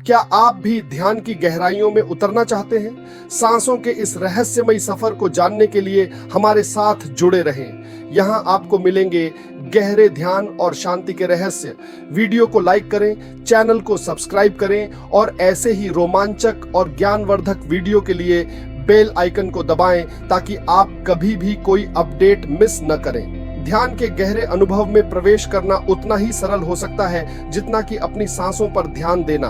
क्या आप भी ध्यान की गहराइयों में उतरना चाहते हैं? सांसों के इस रहस्यमयी सफर को जानने के लिए हमारे साथ जुड़े रहें। यहाँ आपको मिलेंगे गहरे ध्यान और शांति के रहस्य। वीडियो को लाइक करें, चैनल को सब्सक्राइब करें और ऐसे ही रोमांचक और ज्ञानवर्धक वीडियो के लिए बेल आइकन को दबाएं ताकि आप कभी भी कोई अपडेट मिस न करें। ध्यान के गहरे अनुभव में प्रवेश करना उतना ही सरल हो सकता है जितना कि अपनी सांसों पर ध्यान देना।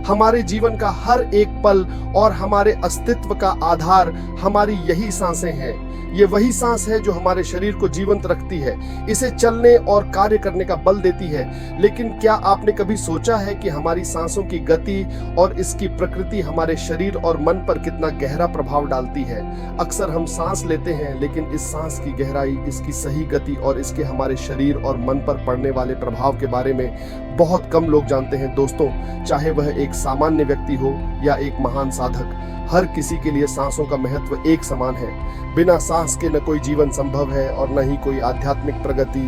हमारे जीवन का हर एक पल और हमारे अस्तित्व का आधार हमारी यही सांसें हैं। ये वही सांस है जो हमारे शरीर को जीवंत रखती है, इसे चलने और कार्य करने का बल देती है। लेकिन क्या आपने कभी सोचा है कि हमारी सांसों की गति और इसकी प्रकृति हमारे शरीर और मन पर कितना गहरा प्रभाव डालती है? अक्सर हम सांस लेते हैं, लेकिन इस सांस की गहराई, इसकी सही गति और इसके हमारे शरीर और मन पर पड़ने वाले प्रभाव के बारे में बहुत कम लोग जानते हैं। दोस्तों, चाहे वह एक सामान्य व्यक्ति हो या एक महान साधक, हर किसी के लिए सांसों का महत्व एक समान है। बिना सांस के न कोई जीवन संभव है और न ही कोई आध्यात्मिक प्रगति।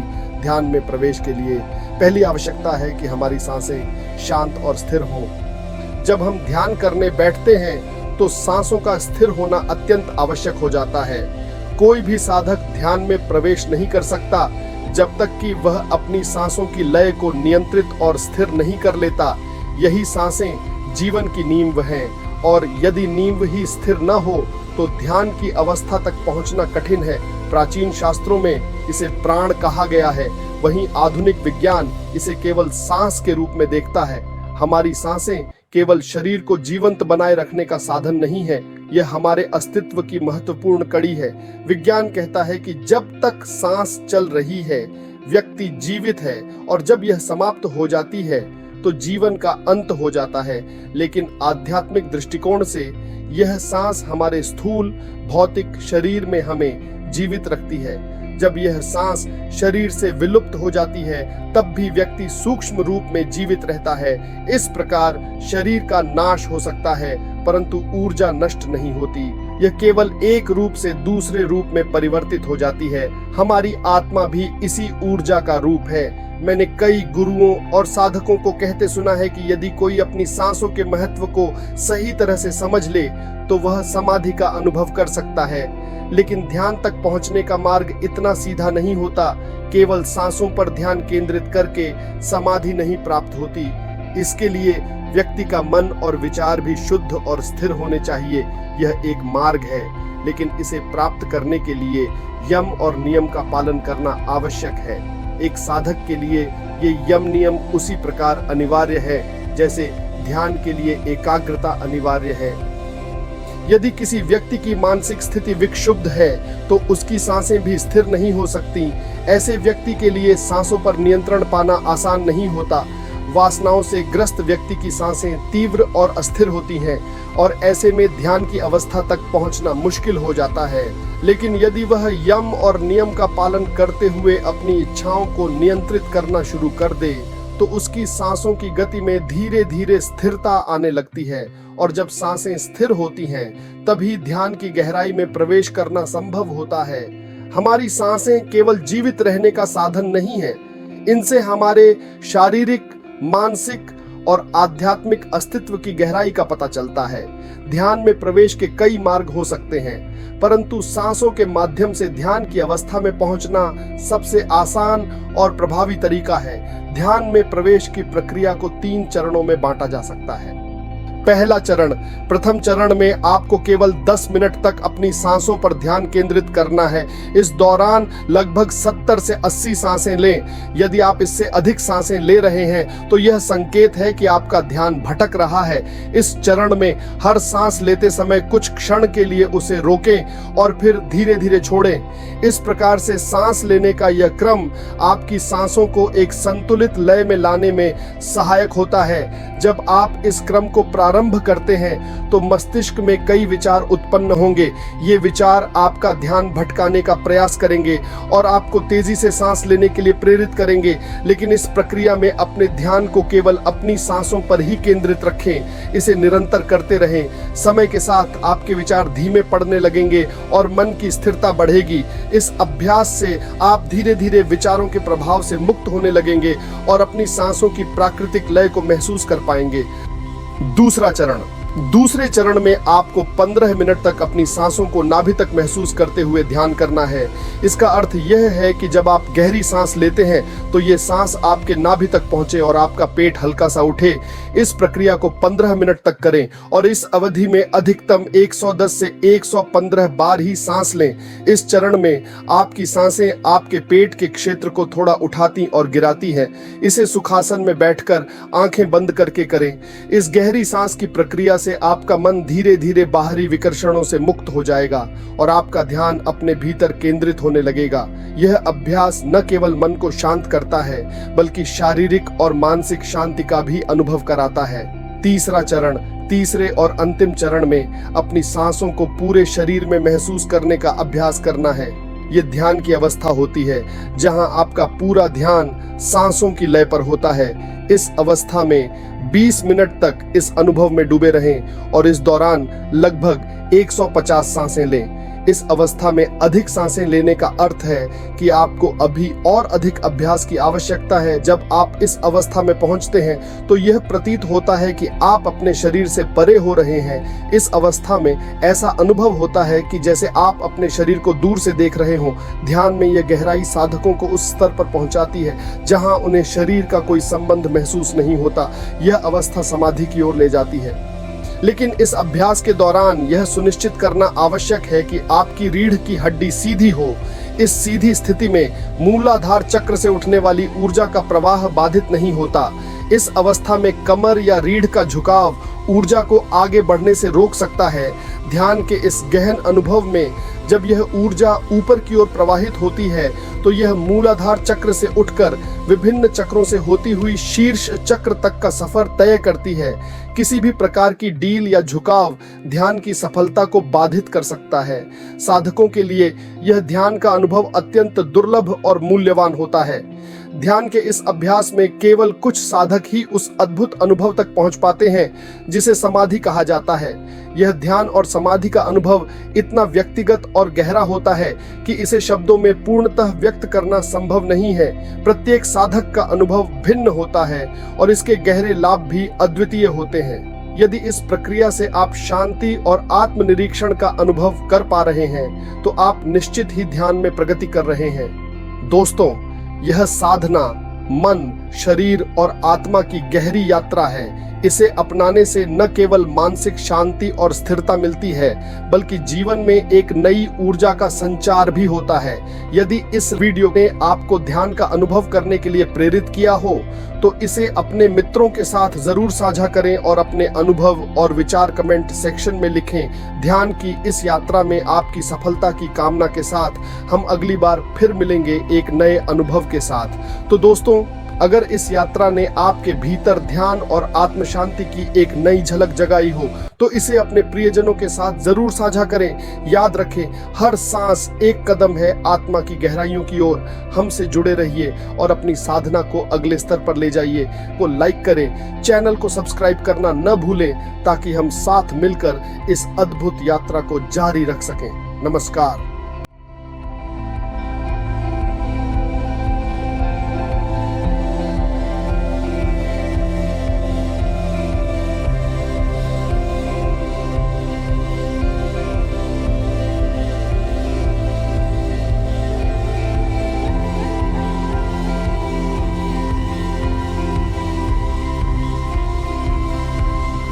ध्यान में प्रवेश के लिए पहली आवश्यकता है कि हमारी सांसें शांत और स्थिर हों। जब हम ध्यान करने बैठते हैं तो सांसों का स्थिर होना अत्यंत आवश्यक हो जाता है। कोई भी साधक ध्यान में प्रवेश नहीं कर सकता जब तक कि वह अपनी सांसों की लय को नियंत्रित और स्थिर नहीं कर लेता। यही सांसें जीवन की नींव हैं और यदि नींव ही स्थिर न हो तो ध्यान की अवस्था तक पहुंचना कठिन है। प्राचीन शास्त्रों में इसे प्राण कहा गया है, वहीं आधुनिक विज्ञान इसे केवल सांस के रूप में देखता है। हमारी सांसें केवल शरीर को जीवंत बनाए रखने का साधन नहीं है, यह हमारे अस्तित्व की महत्वपूर्ण कड़ी है। विज्ञान कहता है कि जब तक सांस चल रही है व्यक्ति जीवित है और जब यह समाप्त हो जाती है तो जीवन का अंत हो जाता है। लेकिन आध्यात्मिक दृष्टिकोण से यह सांस हमारे स्थूल भौतिक शरीर में हमें जीवित रखती है। जब यह सांस शरीर से विलुप्त हो जाती है तब भी व्यक्ति सूक्ष्म रूप में जीवित रहता है। इस प्रकार शरीर का नाश हो सकता है परंतु ऊर्जा नष्ट नहीं होती, यह केवल एक रूप से दूसरे रूप में परिवर्तित हो जाती है। हमारी आत्मा भी इसी ऊर्जा का रूप है। मैंने कई गुरुओं और साधकों को कहते सुना है कि यदि कोई अपनी सांसों के महत्व को सही तरह से समझ ले तो वह समाधि का अनुभव कर सकता है। लेकिन ध्यान तक पहुंचने का मार्ग इतना सीधा नहीं होता। केवल सांसों पर ध्यान केंद्रित करके समाधि नहीं प्राप्त होती। इसके लिए व्यक्ति का मन और विचार भी शुद्ध और स्थिर होने चाहिए। यह एक मार्ग है, लेकिन इसे प्राप्त करने के लिए यम और नियम का पालन करना आवश्यक है। एक साधक के लिए ये यम नियम उसी प्रकार अनिवार्य है जैसे ध्यान के लिए एकाग्रता अनिवार्य है। यदि किसी व्यक्ति की मानसिक स्थिति विक्षुब्ध है तो उसकी सांसें भी स्थिर नहीं हो सकती। ऐसे व्यक्ति के लिए सांसों पर नियंत्रण पाना आसान नहीं होता। वासनाओं से ग्रस्त व्यक्ति की सांसें तीव्र और अस्थिर होती हैं और ऐसे में ध्यान की अवस्था तक पहुंचना मुश्किल हो जाता है। लेकिन यदि वह यम और नियम का पालन करते हुए अपनी इच्छाओं को नियंत्रित करना शुरू कर दे तो उसकी सांसों की गति में धीरे धीरे स्थिरता आने लगती है और जब सांसें स्थिर होती हैं तभी ध्यान की गहराई में प्रवेश करना संभव होता है। हमारी सांसें केवल जीवित रहने का साधन नहीं है, इनसे हमारे शारीरिक, मानसिक और आध्यात्मिक अस्तित्व की गहराई का पता चलता है। ध्यान में प्रवेश के कई मार्ग हो सकते हैं, परंतु सांसों के माध्यम से ध्यान की अवस्था में पहुंचना सबसे आसान और प्रभावी तरीका है। ध्यान में प्रवेश की प्रक्रिया को 3 चरणों में बांटा जा सकता है। पहला चरण, प्रथम चरण में आपको केवल 10 मिनट तक अपनी सांसों पर ध्यान केंद्रित करना है। इस दौरान लगभग 70 से 80 सांसें लें। यदि आप इससे अधिक सांसें ले रहे हैं तो यह संकेत है कि आपका ध्यान भटक रहा है। इस चरण में हर सांस लेते समय कुछ क्षण के लिए उसे रोकें और फिर धीरे धीरे छोड़ें। इस प्रकार से सांस लेने का यह क्रम आपकी सांसों को एक संतुलित लय में लाने में सहायक होता है। जब आप इस क्रम को प्रारंभ करते हैं तो मस्तिष्क में कई विचार उत्पन्न होंगे। ये विचार आपका ध्यान भटकाने का प्रयास करेंगे और आपको तेजी से सांस लेने के लिए प्रेरित करेंगे। लेकिन इस प्रक्रिया में अपने ध्यान को केवल अपनी सांसों पर ही केंद्रित रखें। इसे निरंतर करते रहें। समय के साथ आपके विचार धीमे पड़ने लगेंगे और मन की स्थिरता बढ़ेगी। इस अभ्यास से आप धीरे धीरे विचारों के प्रभाव से मुक्त होने लगेंगे और अपनी सांसों की प्राकृतिक लय को महसूस कर पाएंगे। दूसरे चरण में आपको 15 मिनट तक अपनी सांसों को नाभि तक महसूस करते हुए ध्यान करना है। इसका अर्थ यह है कि जब आप गहरी सांस लेते हैं तो ये सांस आपके नाभि तक पहुंचे और आपका पेट हल्का सा उठे। इस प्रक्रिया को 15 मिनट तक करें और इस अवधि में अधिकतम 110 से 115 बार ही सांस लें। इस चरण में आपकी सांसें आपके पेट के क्षेत्र को थोड़ा उठाती और गिराती हैं। इसे सुखासन में बैठकर आंखें बंद करके करें। इस गहरी सांस की प्रक्रिया से आपका मन धीरे धीरे बाहरी विकर्षणों से मुक्त हो जाएगा और आपका ध्यान अपने भीतर केंद्रित होने लगेगा। यह अभ्यास न केवल मन को शांत करता है बल्कि शारीरिक और मानसिक शांति का भी अनुभव कराता है। तीसरा चरण, तीसरे और अंतिम चरण में अपनी सांसों को पूरे शरीर में महसूस करने का अभ्यास करना है। ये ध्यान की अवस्था होती है जहां आपका पूरा ध्यान सांसों की लय पर होता है। इस अवस्था में 20 मिनट तक इस अनुभव में डूबे रहें और इस दौरान लगभग 150 सांसें लें। इस अवस्था में अधिक सांसें लेने का अर्थ है कि आपको अभी और अधिक अभ्यास की आवश्यकता है। जब आप इस अवस्था में पहुंचते हैं तो यह प्रतीत होता है कि आप अपने शरीर से परे हो रहे हैं। इस अवस्था में ऐसा अनुभव होता है कि जैसे आप अपने शरीर को दूर से देख रहे हो। ध्यान में यह गहराई साधकों को उस स्तर पर पहुंचाती है जहां उन्हें शरीर का कोई संबंध महसूस नहीं होता। यह अवस्था समाधि की ओर ले जाती है। लेकिन इस अभ्यास के दौरान यह सुनिश्चित करना आवश्यक है कि आपकी रीढ़ की हड्डी सीधी हो। इस सीधी स्थिति में मूलाधार चक्र से उठने वाली ऊर्जा का प्रवाह बाधित नहीं होता। इस अवस्था में कमर या रीढ़ का झुकाव ऊर्जा को आगे बढ़ने से रोक सकता है। ध्यान के इस गहन अनुभव में जब यह ऊर्जा ऊपर की ओर प्रवाहित होती है तो यह मूलाधार चक्र से उठकर विभिन्न चक्रों से होती हुई शीर्ष चक्र तक का सफर तय करती है। किसी भी प्रकार की डील या झुकाव ध्यान की सफलता को बाधित कर सकता है। साधकों के लिए यह ध्यान का अनुभव अत्यंत दुर्लभ और मूल्यवान होता है। ध्यान के इस अभ्यास में केवल कुछ साधक ही उस अद्भुत अनुभव तक पहुंच पाते हैं जिसे समाधि कहा जाता है। यह ध्यान और समाधि का अनुभव इतना व्यक्तिगत और गहरा होता है कि इसे शब्दों में पूर्णतः व्यक्त करना संभव नहीं है। प्रत्येक साधक का अनुभव भिन्न होता है और इसके गहरे लाभ भी अद्वितीय होते हैं। यदि इस प्रक्रिया से आप शांति और आत्मनिरीक्षण का अनुभव कर पा रहे हैं तो आप निश्चित ही ध्यान में प्रगति कर रहे हैं। दोस्तों, यह साधना मन, शरीर और आत्मा की गहरी यात्रा है। इसे अपनाने से न केवल मानसिक शांति और स्थिरता मिलती है बल्कि जीवन में एक नई ऊर्जा का संचार भी होता है। यदि इस वीडियो ने आपको ध्यान का अनुभव करने के लिए प्रेरित किया हो तो इसे अपने मित्रों के साथ जरूर साझा करें और अपने अनुभव और विचार कमेंट सेक्शन में लिखें। ध्यान की इस यात्रा में आपकी सफलता की कामना के साथ हम अगली बार फिर मिलेंगे एक नए अनुभव के साथ। तो दोस्तों, अगर इस यात्रा ने आपके भीतर ध्यान और आत्म शांति की एक नई झलक जगाई हो तो इसे अपने प्रियजनों के साथ जरूर साझा करें। याद रखें, हर सांस एक कदम है आत्मा की गहराइयों की ओर। हमसे जुड़े रहिए और अपनी साधना को अगले स्तर पर ले जाइए। को लाइक करें, चैनल को सब्सक्राइब करना न भूलें ताकि हम साथ मिलकर इस अद्भुत यात्रा को जारी रख सकें। नमस्कार।